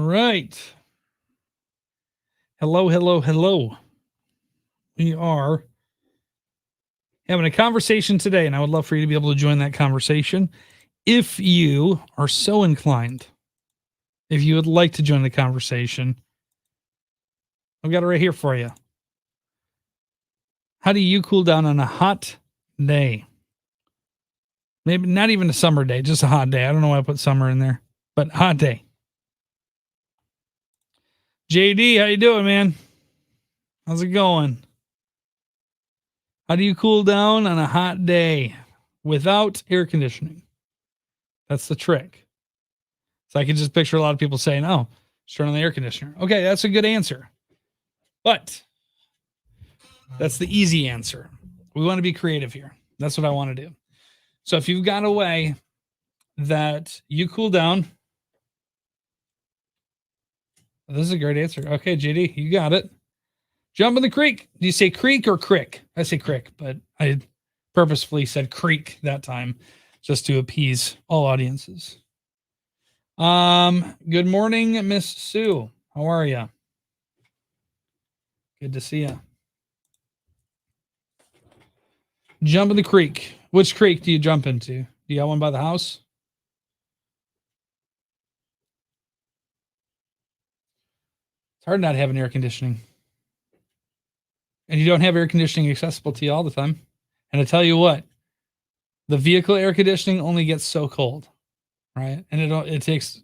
right. Hello, hello, hello. We are having a conversation today, and I would love for you to be able to join that conversation if you are so inclined. If you would like to join the conversation, I've got it right here for you. How do you cool down on a hot day? Maybe not even a summer day, just a hot day. I don't know why I put summer in there, but hot day. JD, how you doing, man? How's it going? How do you cool down on a hot day without air conditioning? That's the trick. So I can just picture a lot of people saying, "Oh, just turn on the air conditioner." Okay, that's a good answer. But that's the easy answer. We want to be creative here. That's what I want to do. So if you've got a way that you cool down, this is a great answer. Okay, JD, you got it. Jump in the creek. Do you say creek or crick? I say crick, but I purposefully said creek that time just to appease all audiences. Good morning, Miss Sue. How are you? Good to see you. Jump in the creek. Which creek do you jump into? Do you got one by the house? It's hard not having air conditioning. And you don't have air conditioning accessible to you all the time. And I tell you what, the vehicle air conditioning only gets so cold, right? And it takes,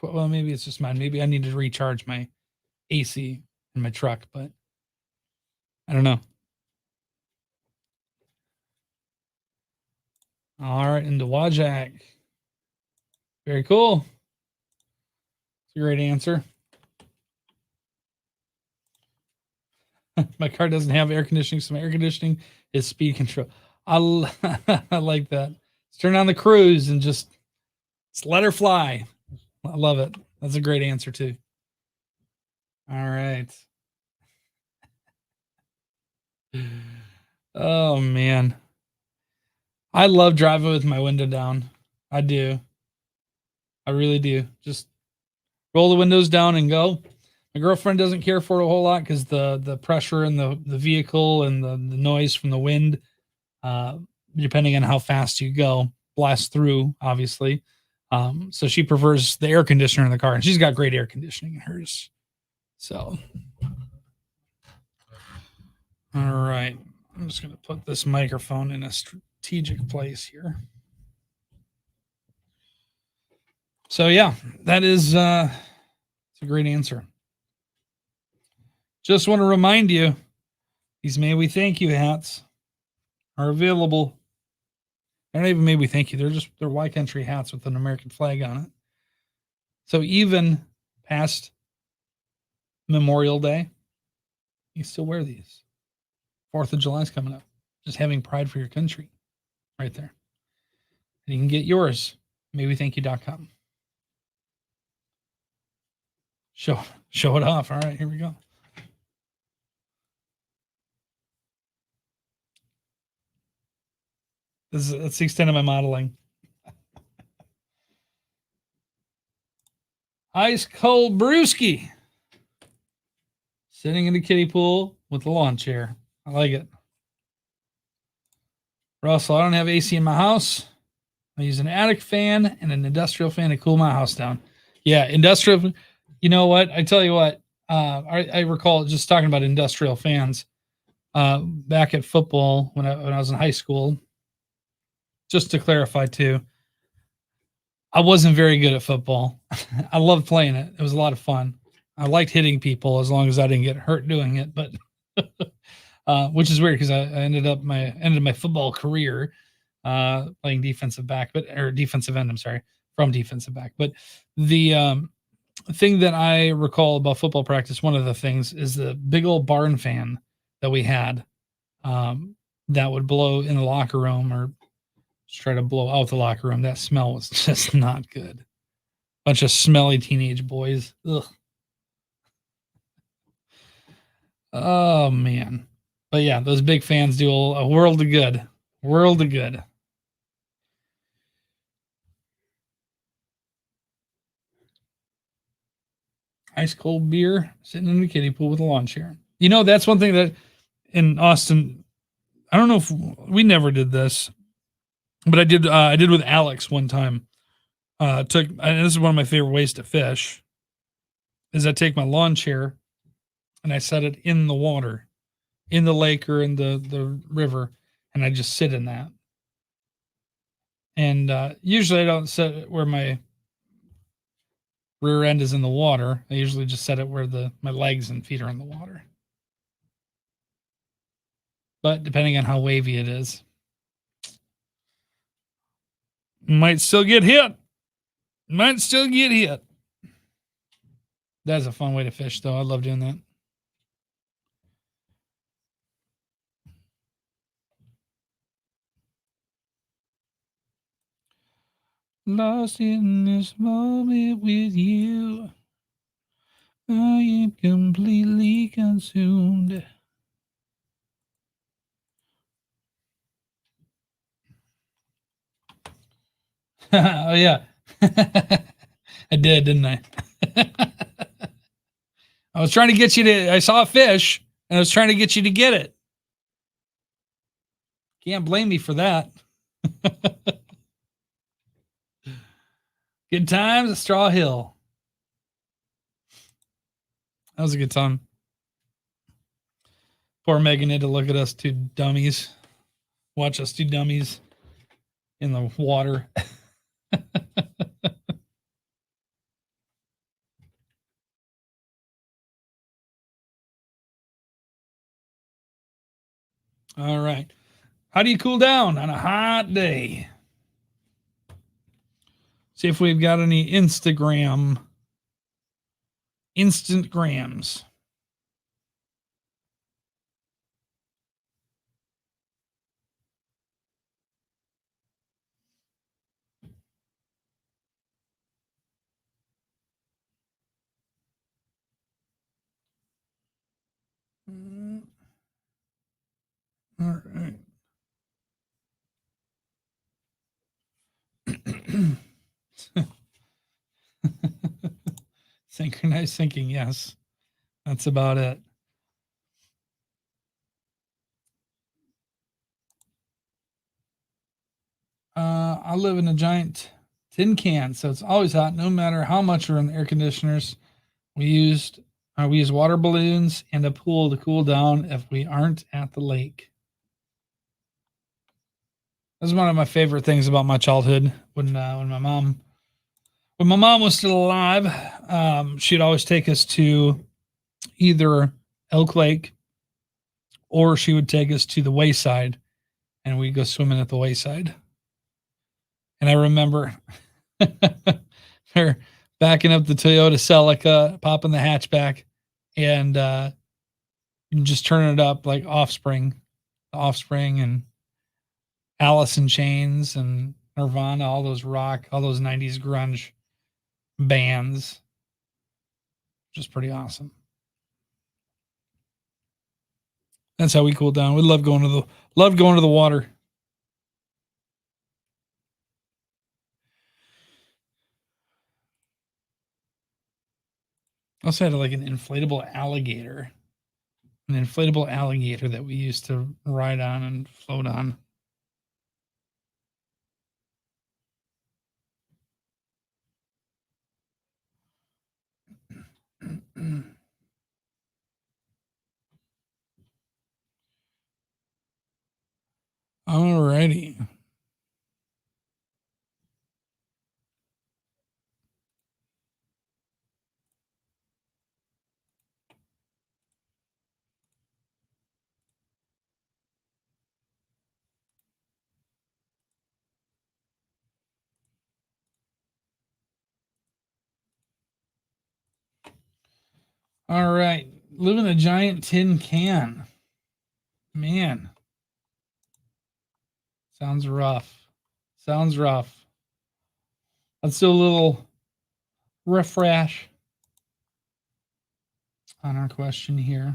well, maybe it's just mine. Maybe I need to recharge my AC in my truck, but I don't know. All right, into Wajak. Very cool. It's a great answer. My car doesn't have air conditioning, so my air conditioning is speed control. I like that. Let's turn on the cruise and just let her fly. I love it. That's a great answer too. All right. Oh man. I love driving with my window down. I do. I really do. Just roll the windows down and go. My girlfriend doesn't care for it a whole lot because the pressure in the vehicle and the noise from the wind, depending on how fast you go, blasts through, obviously. So she prefers the air conditioner in the car, and she's got great air conditioning in hers. So, all right. I'm just going to put this microphone in a strategic place here. So, yeah, that is it's a great answer. Just want to remind you, these May We Thank You hats are available. They're not even May We Thank You. They're Y Country hats with an American flag on it. So even past Memorial Day, you still wear these. 4th of July is coming up. Just having pride for your country right there. And you can get yours, maybethankyou.com. Show it off. All right, here we go. That's the extent of my modeling. Ice cold brewski. Sitting in the kiddie pool with a lawn chair. I like it. Russell, I don't have AC in my house. I use an attic fan and an industrial fan to cool my house down. Yeah, industrial. You know what? I tell you what. I recall just talking about industrial fans back at football when I was in high school. Just to clarify too, I wasn't very good at football. I loved playing it. It was a lot of fun. I liked hitting people as long as I didn't get hurt doing it. But which is weird because I ended my football career playing defensive back, or defensive end. I'm sorry, from defensive back. But the thing that I recall about football practice, one of the things is the big old barn fan that we had that would blow in the locker room or just try to blow out the locker room. That smell was just not good. Bunch of smelly teenage boys. Ugh. Oh man. But yeah, those big fans do a world of good. World of good. Ice cold beer, sitting in a kiddie pool with a lawn chair. You know, that's one thing that in Austin, I don't know if we never did this, but I did. I did with Alex one time. And this is one of my favorite ways to fish. Is I take my lawn chair and I set it in the water, in the lake or in the river, and I just sit in that. And usually I don't set it where my rear end is in the water. I usually just set it where my legs and feet are in the water. But depending on how wavy it is, might still get hit. Might still get hit. That's a fun way to fish, though. I love doing that. Lost in this moment with you. I am completely consumed. Oh, yeah. I did, didn't I? I was trying to get you to, I saw a fish and I was trying to get you to get it. Can't blame me for that. Good times at Straw Hill. That was a good time. Poor Megan had to look at us two dummies. Watch us two dummies in the water. All right. How do you cool down on a hot day? See if we've got any instant grams. All right. Synchronized syncing, yes. That's about it. I live in a giant tin can, so it's always hot, no matter how much we're in the air conditioners. We use water balloons and a pool to cool down if we aren't at the lake. This is one of my favorite things about my childhood. When my mom was still alive, she'd always take us to either Elk Lake or she would take us to the wayside, and we'd go swimming at the wayside. And I remember her backing up the Toyota Celica, popping the hatchback, and just turning it up like Offspring and Alice in Chains and Nirvana, all those 90s grunge bands. Just pretty awesome. That's how we cool down. We love going to the water. I also had like an inflatable alligator that we used to ride on and float on. Alrighty. All right. Live in a giant tin can. Man. Sounds rough. Let's do a little refresh on our question here.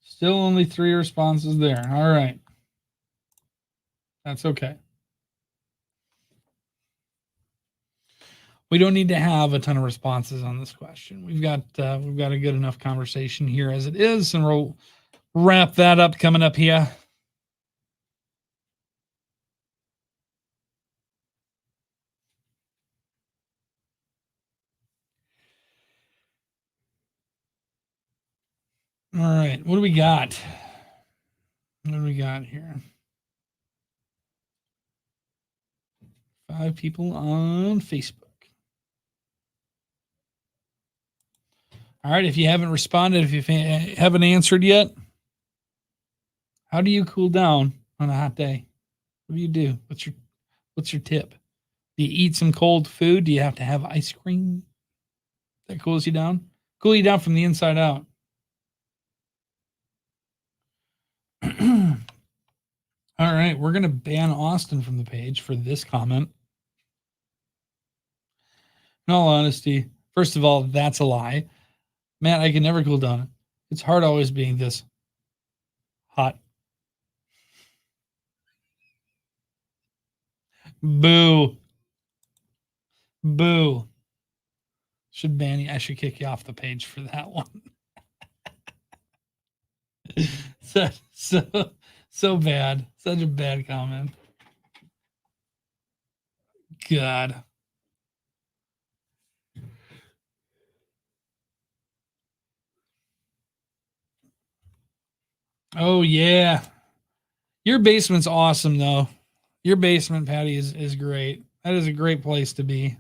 Still only 3 responses there. All right. That's okay. We don't need to have a ton of responses on this question. We've got a good enough conversation here as it is, and we'll wrap that up coming up here. All right, what do we got? What do we got here? 5 people on Facebook. All right, if you haven't responded, if you haven't answered yet, how do you cool down on a hot day? What do you do? What's your tip? Do you eat some cold food? Do you have to have ice cream that cools you down? Cool you down from the inside out. All right, we're going to ban Austin from the page for this comment. In all honesty, first of all, that's a lie. Matt, I can never cool down. It's hard always being this hot. Boo. Boo. Should ban you. I should kick you off the page for that one. so bad. Such a bad comment. God. Oh yeah. Your basement's awesome though. Your basement, Patty, is great. That is a great place to be.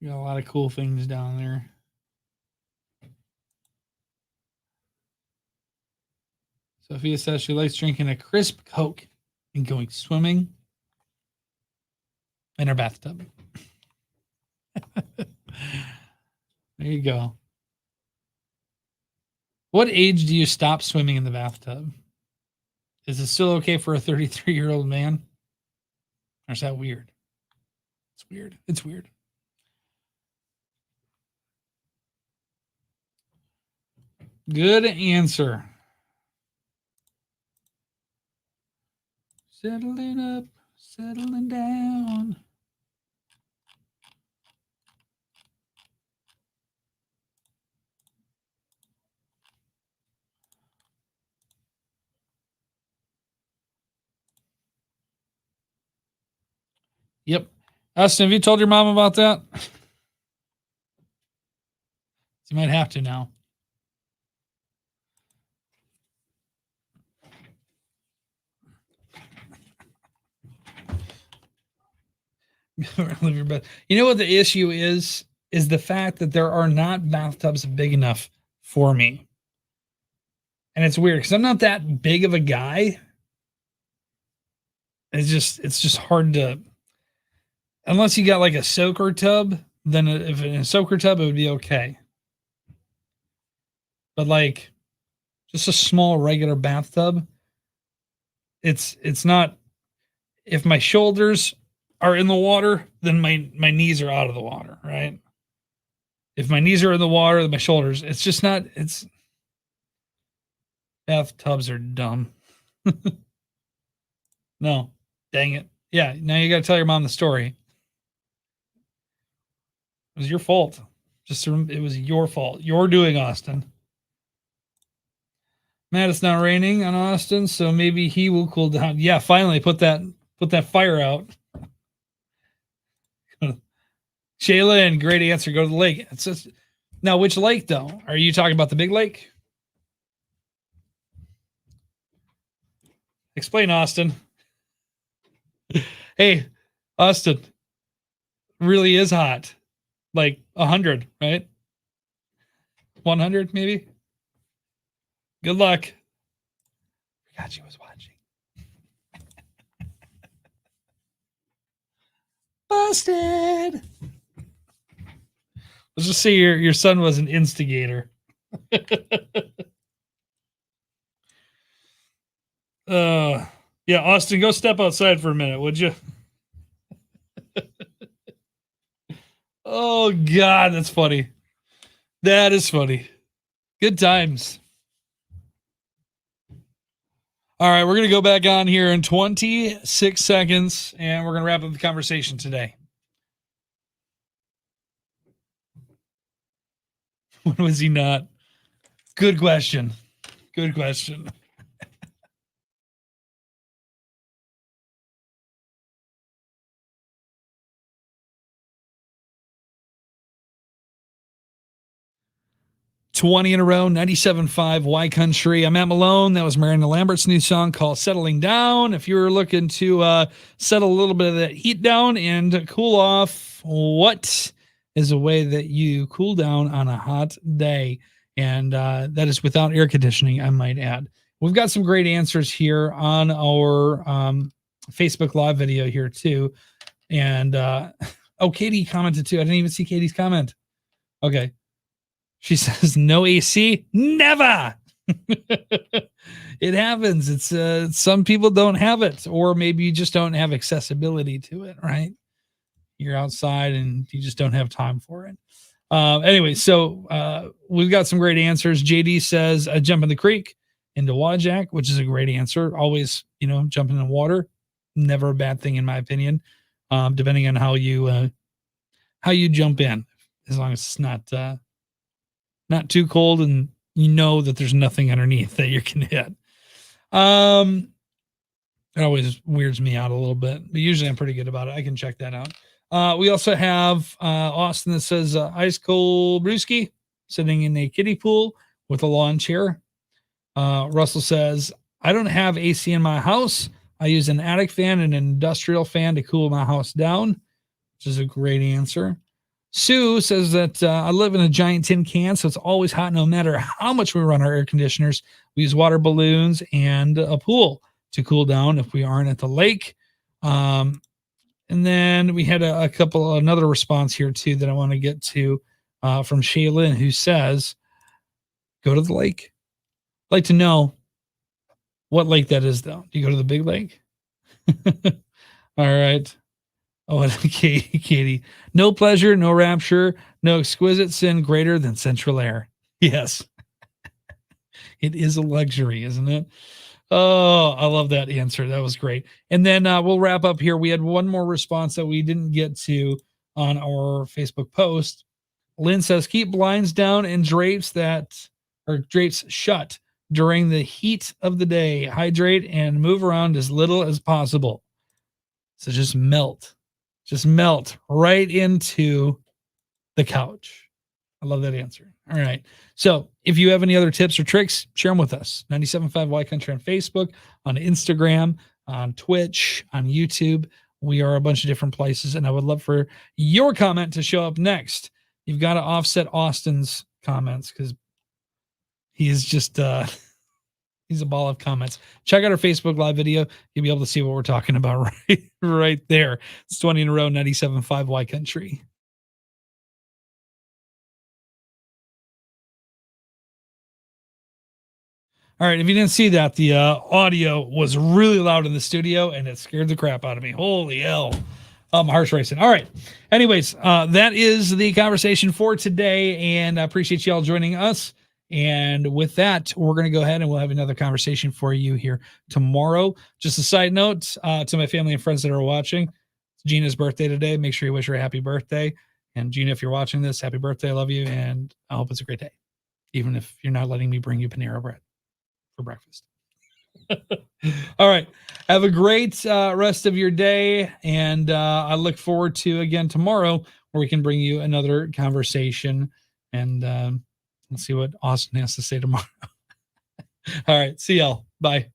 You got a lot of cool things down there. Sophia says she likes drinking a crisp Coke and going swimming in her bathtub. There you go. What age do you stop swimming in the bathtub? Is it still okay for a 33-year-old man? Or is that weird? It's weird. It's weird. Good answer. Settling up, settling down. Yep. Austin, have you told your mom about that? You might have to now. Live your best. You know what the issue is? Is the fact that there are not bathtubs big enough for me. And it's weird because I'm not that big of a guy. It's just hard to, unless you got like a soaker tub, then if in a soaker tub, it would be okay. But like just a small regular bathtub, it's not, if my shoulders are in the water, then my knees are out of the water, right? If my knees are in the water, then my shoulders, it's just not, it's, bathtubs are dumb. No, dang it. Yeah, now you got to tell your mom the story. It was your fault. It was your fault. You're doing, Austin. Matt, it's not raining on Austin, so maybe he will cool down. Yeah, finally put that fire out. Shayla, and great answer. Go to the lake. It's just, now, which lake though? Are you talking about the big lake? Explain, Austin. Hey, Austin, really is hot. Like 100, right? 100 maybe. Good luck. Forgot she was watching. Busted. Let's just say your son was an instigator. Yeah, Austin, go step outside for a minute, would you? Oh God, that's funny. That is funny. Good times. All right, we're going to go back on here in 26 seconds, and we're going to wrap up the conversation today. When was he not? Good question. Good question. $20 in a row, 97.5 Y Country. I'm Matt Malone. That was Miranda Lambert's new song called Settling Down. If you're looking to settle a little bit of that heat down and cool off, what is a way that you cool down on a hot day? And that is without air conditioning, I might add. We've got some great answers here on our Facebook Live video here, too. And, Katie commented, too. I didn't even see Katie's comment. Okay. She says, no AC? Never. It happens. It's some people don't have it, or maybe you just don't have accessibility to it, right? You're outside and you just don't have time for it. Anyway, so we've got some great answers. JD says, jump in the creek into Wajak, which is a great answer. Always, jumping in the water. Never a bad thing, in my opinion, depending on how you jump in, as long as it's not too cold and you know that there's nothing underneath that you can hit. It always weirds me out a little bit, but usually I'm pretty good about it. I can check that out. We also have Austin that says ice cold brewski sitting in a kiddie pool with a lawn chair. Russell says, I don't have AC in my house. I use an attic fan and an industrial fan to cool my house down, which is a great answer. Sue says that I live in a giant tin can, so it's always hot no matter how much we run our air conditioners. We use water balloons and a pool to cool down if we aren't at the lake. And then we had another response here, too, that I want to get to from Shaylin, who says, go to the lake. I'd like to know what lake that is, though. Do you go to the big lake? All right. Oh, Katie. No pleasure, no rapture, no exquisite sin greater than central air. Yes. It is a luxury, isn't it? Oh, I love that answer. That was great. And then we'll wrap up here. We had one more response that we didn't get to on our Facebook post. Lynn says, keep blinds down and drapes shut during the heat of the day. Hydrate and move around as little as possible. So just melt right into the couch. I love that answer. All right. So if you have any other tips or tricks, share them with us. 97.5 Y Country on Facebook, on Instagram, on Twitch, on YouTube. We are a bunch of different places, and I would love for your comment to show up next. You've got to offset Austin's comments because he is just he's a ball of comments. Check out our Facebook Live video. You'll be able to see what we're talking about right there. It's 20 in a row, 97.5 Y Country. All right, if you didn't see that, the audio was really loud in the studio, and it scared the crap out of me. Holy hell. My heart's racing. All right. Anyways, that is the conversation for today, and I appreciate you all joining us. And with that, we're going to go ahead and we'll have another conversation for you here tomorrow. Just a side note to my family and friends that are watching. It's Gina's birthday today. Make sure you wish her a happy birthday. And Gina, if you're watching this, happy birthday. I love you, and I hope it's a great day, even if you're not letting me bring you Panera bread for breakfast. All right. Have a great rest of your day. And I look forward to, again, tomorrow, where we can bring you another conversation. And let's see what Austin has to say tomorrow. All right. See y'all. Bye.